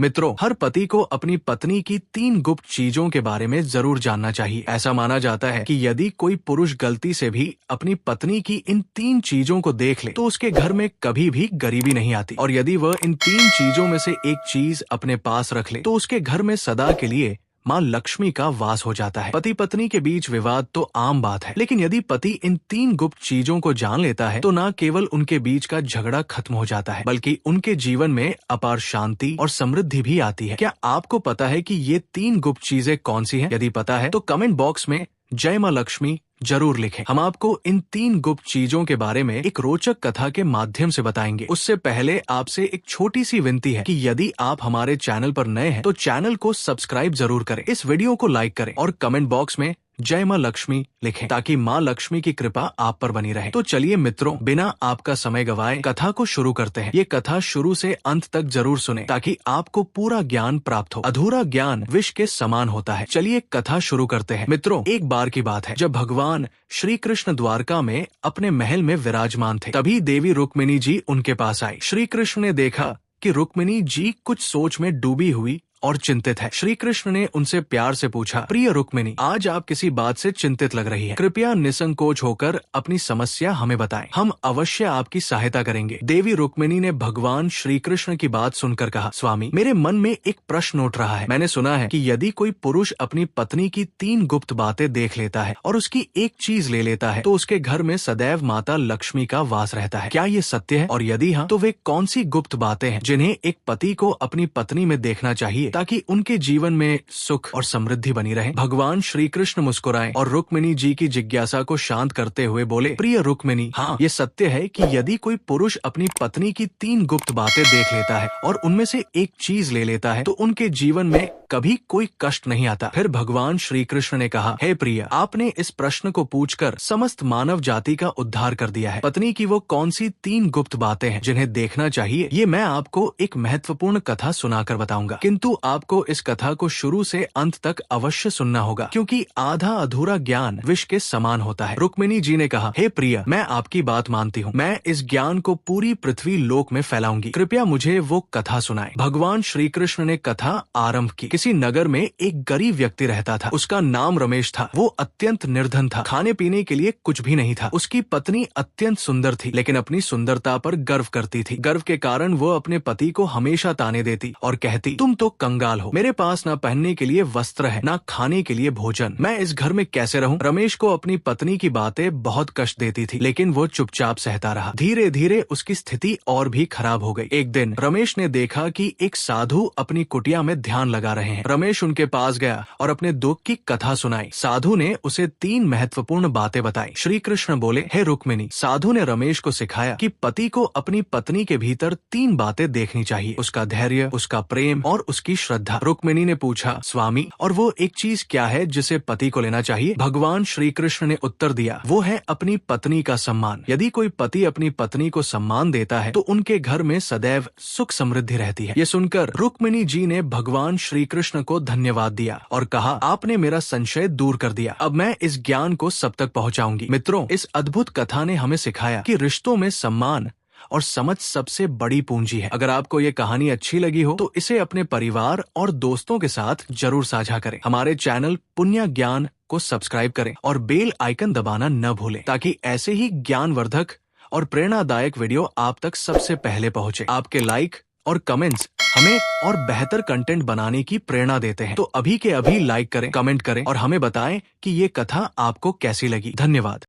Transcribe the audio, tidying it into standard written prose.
मित्रों, हर पति को अपनी पत्नी की 3 गुप्त चीजों के बारे में जरूर जानना चाहिए। ऐसा माना जाता है कि यदि कोई पुरुष गलती से भी अपनी पत्नी की इन 3 चीजों को देख ले तो उसके घर में कभी भी गरीबी नहीं आती, और यदि वह इन 3 चीजों में से एक चीज अपने पास रख ले तो उसके घर में सदा के लिए माँ लक्ष्मी का वास हो जाता है। पति पत्नी के बीच विवाद तो आम बात है, लेकिन यदि पति इन 3 गुप्त चीजों को जान लेता है तो न केवल उनके बीच का झगड़ा खत्म हो जाता है, बल्कि उनके जीवन में अपार शांति और समृद्धि भी आती है। क्या आपको पता है कि ये 3 गुप्त चीजें कौन सी हैं? यदि पता है तो कमेंट बॉक्स में जय माँ लक्ष्मी जरूर लिखें। हम आपको इन 3 गुप्त चीजों के बारे में एक रोचक कथा के माध्यम से बताएंगे। उससे पहले आपसे एक छोटी सी विनती है कि यदि आप हमारे चैनल पर नए हैं तो चैनल को सब्सक्राइब जरूर करें, इस वीडियो को लाइक करें और कमेंट बॉक्स में जय माँ लक्ष्मी लिखें ताकि माँ लक्ष्मी की कृपा आप पर बनी रहे। तो चलिए मित्रों, बिना आपका समय गवाए कथा को शुरू करते हैं। ये कथा शुरू से अंत तक जरूर सुने ताकि आपको पूरा ज्ञान प्राप्त हो। अधूरा ज्ञान विष के समान होता है। चलिए कथा शुरू करते हैं। मित्रों, एक बार की बात है जब भगवान श्री कृष्ण द्वारका में अपने महल में विराजमान थे, तभी देवी रुक्मिणी जी उनके पास आई। श्री कृष्ण ने देखा कि रुक्मिणी जी कुछ सोच में डूबी हुई और चिंतित है। श्री कृष्ण ने उनसे प्यार से पूछा, प्रिय रुक्मिणी, आज आप किसी बात से चिंतित लग रही है। कृपया निसंकोच होकर अपनी समस्या हमें बताएं, हम अवश्य आपकी सहायता करेंगे। देवी रुक्मिणी ने भगवान श्री कृष्ण की बात सुनकर कहा, स्वामी, मेरे मन में एक प्रश्न उठ रहा है। मैंने सुना है कि यदि कोई पुरुष अपनी पत्नी की 3 गुप्त बातें देख लेता है और उसकी एक चीज ले लेता है तो उसके घर में सदैव माता लक्ष्मी का वास रहता है। क्या ये सत्य है? और यदि हाँ, तो वे कौन सी गुप्त बातें हैं जिन्हें एक पति को अपनी पत्नी में देखना चाहिए ताकि उनके जीवन में सुख और समृद्धि बनी रहे? भगवान श्री कृष्ण मुस्कुराए और रुक्मिणी जी की जिज्ञासा को शांत करते हुए बोले, प्रिय रुक्मिणी, हाँ, ये सत्य है कि यदि कोई पुरुष अपनी पत्नी की 3 गुप्त बातें देख लेता है और उनमें से एक चीज ले लेता है तो उनके जीवन में कभी कोई कष्ट नहीं आता। फिर भगवान श्री कृष्ण ने कहा, हे प्रिय, आपने इस प्रश्न को पूछकर समस्त मानव जाति का उद्धार कर दिया है। पत्नी की वो कौन सी 3 गुप्त बातें हैं जिन्हें देखना चाहिए, ये मैं आपको एक महत्वपूर्ण कथा सुनाकर बताऊंगा, किंतु आपको इस कथा को शुरू से अंत तक अवश्य सुनना होगा, क्योंकि आधा अधूरा ज्ञान विष के समान होता है। रुक्मिणी जी ने कहा, हे प्रिय, मैं आपकी बात मानती हूँ, मैं इस ज्ञान को पूरी पृथ्वी लोक में फैलाऊंगी, कृपया मुझे वो कथा सुनाएं। भगवान श्री कृष्ण ने कथा आरंभ की। किसी नगर में एक गरीब व्यक्ति रहता था। उसका नाम रमेश था। वो अत्यंत निर्धन था, खाने पीने के लिए कुछ भी नहीं था। उसकी पत्नी अत्यंत सुंदर थी, लेकिन अपनी सुंदरता पर गर्व करती थी। गर्व के कारण वो अपने पति को हमेशा ताने देती और कहती, तुम तो कंगाल हो, मेरे पास न पहनने के लिए वस्त्र है, न खाने के लिए भोजन, मैं इस घर में कैसे रहूं? रमेश को अपनी पत्नी की बातें बहुत कष्ट देती थी, लेकिन वो चुपचाप सहता रहा। धीरे धीरे उसकी स्थिति और भी खराब हो गई। एक दिन रमेश ने देखा कि एक साधु अपनी कुटिया में ध्यान लगा रहे हैं। रमेश उनके पास गया और अपने दुख की कथा सुनाई। साधु ने उसे 3 महत्वपूर्ण बातें बताई। श्री कृष्ण बोले, हे रुक्मिणी, साधु ने रमेश को सिखाया कि पति को अपनी पत्नी के भीतर 3 बातें देखनी चाहिए, उसका धैर्य, उसका प्रेम और उसकी श्रद्धा। रुक्मिणी ने पूछा, स्वामी, और वो एक चीज क्या है जिसे पति को लेना चाहिए? भगवान श्री कृष्ण ने उत्तर दिया, वो है अपनी पत्नी का सम्मान। यदि कोई पति अपनी पत्नी को सम्मान देता है तो उनके घर में सदैव सुख समृद्धि रहती है। ये सुनकर रुक्मिणी जी ने भगवान श्री कृष्ण को धन्यवाद दिया और कहा, आपने मेरा संशय दूर कर दिया, अब मैं इस ज्ञान को सब तक पहुंचाऊंगी। मित्रों, इस अद्भुत कथा ने हमें सिखाया कि रिश्तों में सम्मान और समझ सबसे बड़ी पूंजी है। अगर आपको ये कहानी अच्छी लगी हो तो इसे अपने परिवार और दोस्तों के साथ जरूर साझा करें। हमारे चैनल पुण्य ज्ञान को सब्सक्राइब करें और बेल आइकन दबाना न भूलें ताकि ऐसे ही ज्ञानवर्धक और प्रेरणादायक वीडियो आप तक सबसे पहले पहुंचे। आपके लाइक और कमेंट्स हमें और बेहतर कंटेंट बनाने की प्रेरणा देते हैं। तो अभी के अभी लाइक करें, कमेंट करें और हमें बताएं कि ये कथा आपको कैसी लगी। धन्यवाद।